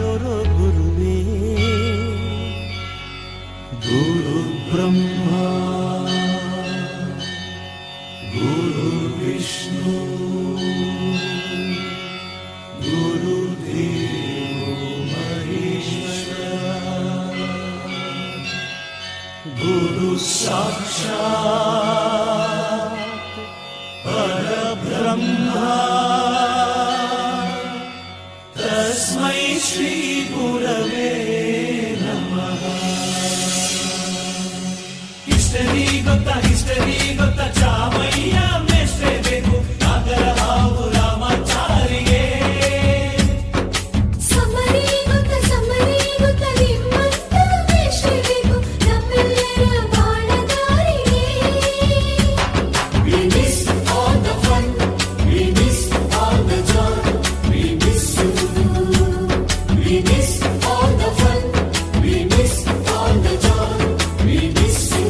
ತೋರೋ ಗುರುವೇ. ಗುರು ಬ್ರಹ್ಮ ಗುರು ವಿಷ್ಣು ಗುರುದೇವೋ ಮಹೇಶ್ವರ ಗುರು ಸಾಕ್ಷಾತ್ ಪರಬ್ರಹ್ಮ ತಸ್ಮೈ ಶ್ರೀ ಗುರವೇ ನಮಃ. ಹಿಸ್ಟರಿ ಗೊತ್ತಾ ಚಾಮಯ್ಯ ಮೇಷ್ಟ್ರೇ ಬೇಕು ನಾಗರ ಹಾವು ರಾಮಾಚಾರಿಗೆ. ಸಮರಿ ಗೊತ್ತ ನಿಮ್ಮಂತ ಮೇಷ್ಟ್ರೇ ಬೇಕು ನಮ್ಮೆಲ್ಲರ ಬಾಳದಾರಿಗೆ. We miss all the fun, we miss all the joy, we miss you. We miss all the fun, we miss all the joy, we miss you.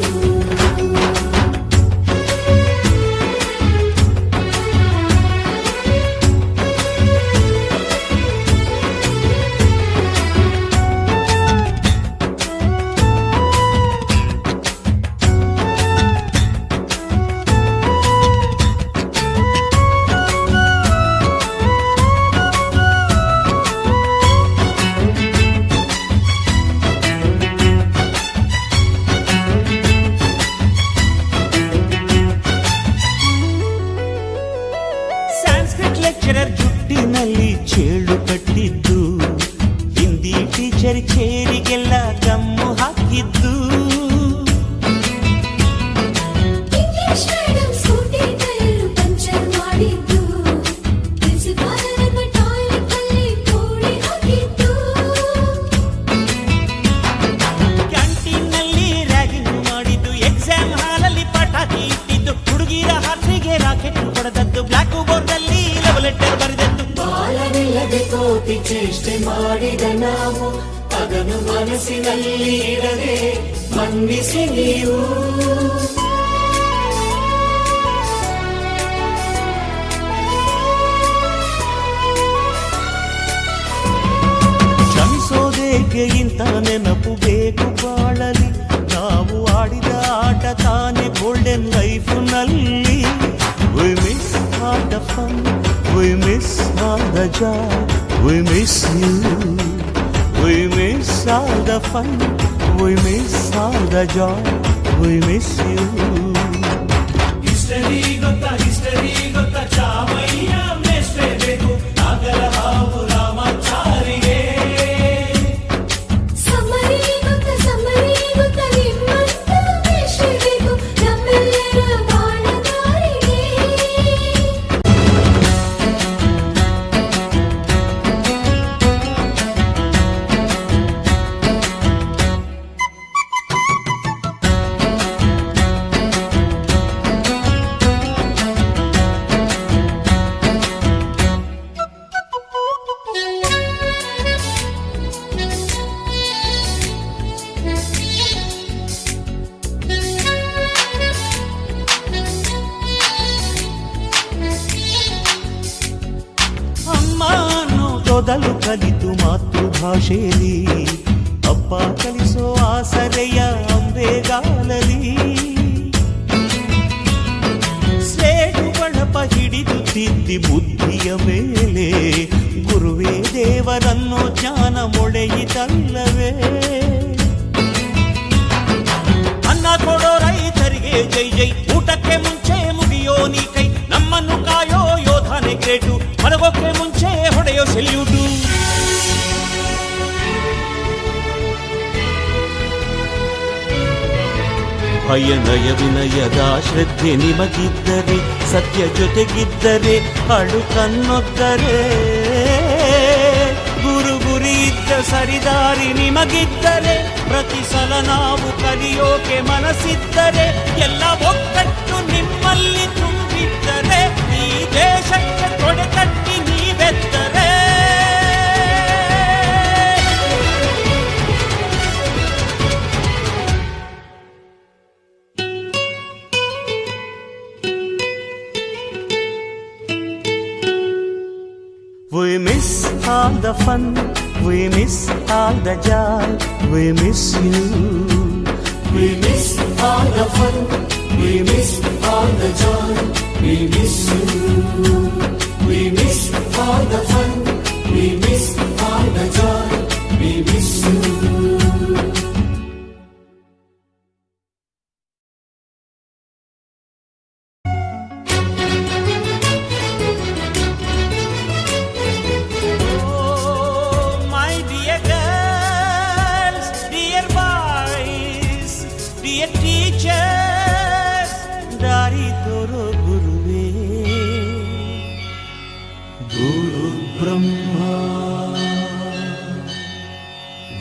Sanskrit lecturer ಜುಟ್ಟಿನಲ್ಲಿ ಚೇಳು ಕಟ್ಟಿದ್ದು, ಹಿಂದಿ ಟೀಚರ್ ಚೇರಿಗೆಲ್ಲ ಗಮ್ಮು ಹಾಕಿದ್ದು. English madam scooty tyre puncture ಮಾಡಿದ್ದು, ಪ್ರಿನ್ಸಿಪಾಲರನ್ನ toilet ಅಲ್ಲಿ ಕೋಳಿ ಹಾಕಿದ್ದು. ಕ್ಯಾಂಟೀನ್ನಲ್ಲಿ ರ್ಯಾಗಿಂಗ್ ಮಾಡಿದ್ದು, ಎಕ್ಸಾಮ್ ಹಾಲಲ್ಲಿ ಪಟಾಕಿ ಇಟ್ಟಿದ್ದು, ಹುಡುಗಿರ ಹಾಸಿಗೆ ರಾಕೆಟ್ ಹೊಡೆದದ್ದು, ಬ್ಲಾಕ್ ಬೋರ್ಡ್ ಅಲ್ಲಿ ಲವ್ ಲೆಟರ್ ಬರೆದದ್ದು. ಬಾಲವಿಲ್ಲದೆ ಕೋಟಿ ಚೇಷ್ಟೆ ಮಾಡಿದ ನಾವು ಅದನ್ನು ಮನಸ್ಸಿನಲ್ಲಿ ಇಡದೆ ಮನ್ನಿಸಿ ನೀವು. ಕ್ಷಮಿಸೋದೇಕೆ ಇಂಥ ನೆನಪು ಬೇಕು ಬಾಳಲಿ, ನಾವು ಆಡಿದ ಆಟ ತಾನೆ ಗೋಲ್ಡನ್ ಲೈಫ್ ನಲ್ಲಿ. We miss all the fun, we miss all the joy, we miss you. We miss all the fun, we miss all the joy, we miss you. History ಗೊತ್ತಾ ಚಾಮಯ್ಯ ಮೇಷ್ಟ್ರೇ ಬೇಕು ನಾಗರ ಹಾವು ರಾಮಾಚಾರಿಗೆ. ಸಮರಿ ಗೊತ್ತ ನಿಮ್ಮಂತ ಮೇಷ್ಟ್ರೇ ಬೇಕು ನಮ್ಮೆಲ್ಲರ ಬಾಳದಾರಿಗೆ. ಅಮ್ಮ ಅನ್ನೋದೊದಲು ಕಲಿತು ಮಾತೃಭಾಷೆಯಲ್ಲಿ, ಅಪ್ಪ ಕಲಿಸೋ ಆಸರೆಯ ಅಂಬೆಗಾಲಲಿ. ಸ್ಲೇಟು ಬಳಪ ಹಿಡಿದು ತಿದ್ದಿ ಬುದ್ಧಿಯ ಮೇಲೆ, ಗುರುವೇ ದೇವರನ್ನೋ ಜ್ಞಾನ ಮೊಳೆಯಿತಲ್ಲವೇ. ಅನ್ನ ಕೊಡೋ ರೈತರಿಗೆ ಜೈ ಜೈ, ಊಟಕ್ಕೆ ಮುಂಚೆ ಮುಗಿಯೋ ನೀ ಕೈ, ನಮ್ಮನ್ನು ಕಾಯೋ ಯೋಧನೆ ಗ್ರೇಟು, ಮಲಗೋಕೆ ಮುಂಚೆ ಹೊಡೆಯೋ ಸೆಲ್ಯೂಟು. ಭಯನಯ ವಿನಯದ ಶ್ರದ್ಧೆ ನಿಮಗಿದ್ದರೆ, ಸತ್ಯ ಜೊತೆಗಿದ್ದರೆ, ಅಳುಕನ್ನೊದ್ದರೆ, ಗುರಿ ಇದ್ದ ಸರಿದಾರಿ ನಿಮಗಿದ್ದರೆ, ಪ್ರತಿ ಸಲ ನಾವು ಕಲಿಯೋಕೆ ಮನಸ್ಸಿದ್ದರೆ, ಎಲ್ಲ ಒಕ್ಕಟ್ಟು ನಿಮ್ಮಲ್ಲಿ ತುಂಬಿದ್ದರೆ, ಈ ದೇಶಕ್ಕೆ ತೊಡೆತಟ್ಟಿ ನೀವೆದ್ದರೆ. We miss all the fun, We miss all the joy, we miss you. We miss all the fun, we miss all the joy, we miss you. We miss all the fun, we miss all the joy, we miss you. Oh, my dear girls, dear boys, dear teachers, ದಾರಿ ತೋರೋ ಗುರುವೇ. Guru Brahma,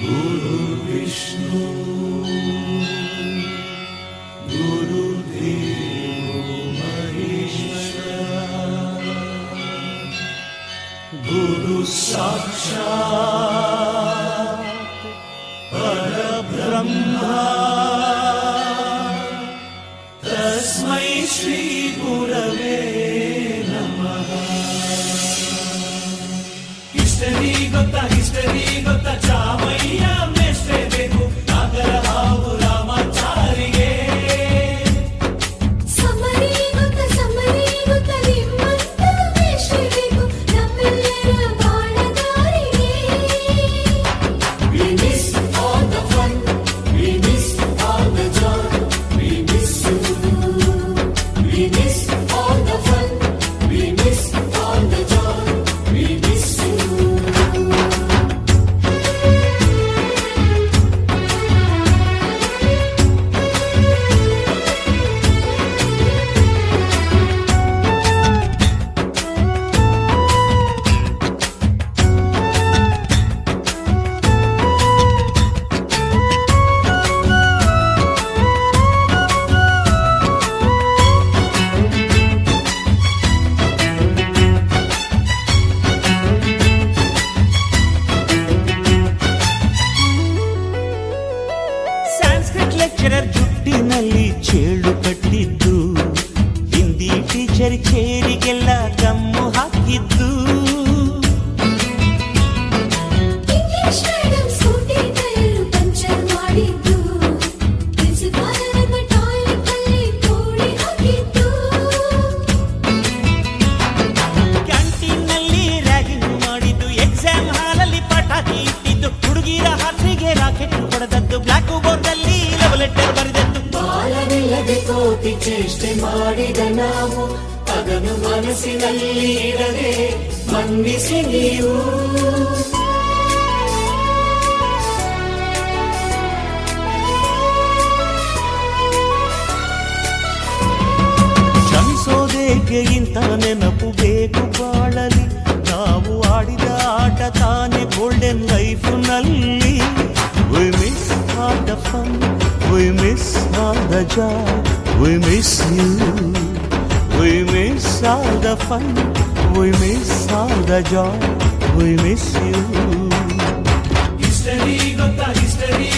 Guru Vishnu, Guru Devo Maheshwara, Guru Sakshat Parabrahma, Tasmai Shri Gurave Namaha. History ಗೊತ್ತಾ ಚಾಮಯ್ಯ ಮೇಷ್ಟ್ರೆ ಬೇಕು ನಾಗರ ಹಾವು ರಾಮಾಚಾರಿಗೆ. Summary ಗೊತ್ತ ನಿಮ್ಮಂತ ಮೇಷ್ಟ್ರೆ ಬೇಕು ನಮ್ಮೆಲ್ಲರ ಬಾಳದಾರಿಗೆ. We miss all the fun, we miss all the joy, we miss you. We miss all the fun, we miss all the joy, we miss you. Sanskrit lecturer ಜುಟ್ಟಿನಲ್ಲಿ ಚೇಳು ಕಟ್ಟಿದ್ದು, ಹಿಂದಿ ಟೀಚರ್ ಚೇರಿಗೆಲ್ಲ ಗಮ್ಮು ಹಾಕಿದ್ದು. English madam scooty tyre puncture ಮಾಡಿದ್ದು, ಪ್ರಿನ್ಸಿಪಾಲರನ್ನ toilet ಅಲ್ಲಿ ಕೋಳಿ ಹಾಕಿದ್ದು. ಕ್ಯಾಂಟೀನ್ನಲ್ಲಿ ರ್ಯಾಗಿಂಗ್ ಮಾಡಿದ್ದು, ಎಕ್ಸಾಮ್ ಹಾಲಲ್ಲಿ ಪಟಾಕಿ ಇಟ್ಟಿದ್ದು, ಹುಡುಗಿರ ಹಾಸಿಗೆ ರಾಕೆಟ್ ಹೊಡೆದದ್ದು, ಬ್ಲಾಕ್ ಬೋರ್ಡ್ ಅಲ್ಲಿ ಲವ್ ಲೆಟರ್ ಬರೆದದ್ದು. ಬಾಲವಿಲ್ಲದೆ ಕೋಟಿ ಚೇಷ್ಟೆ ಮಾಡಿದ ನಾವು ಅದನ್ನು ಮನಸ್ಸಿನಲ್ಲಿ ಇಡದೆ ಮನ್ನಿಸಿ ನೀವು. ಕ್ಷಮಿಸೋದೇಕೆ ಇಂಥ ನೆನಪು ಬೇಕು ಬಾಳಲಿ, ನಾವು ಆಡಿದ ಆಟ ತಾನೆ golden ಲೈಫ್ನಲ್ಲಿ. We miss all the fun, we miss all the joy, we miss you. We miss all the fun, we miss all the joy, we miss you. History ಗೊತ್ತಾ ಹಿಸ್ಟರಿ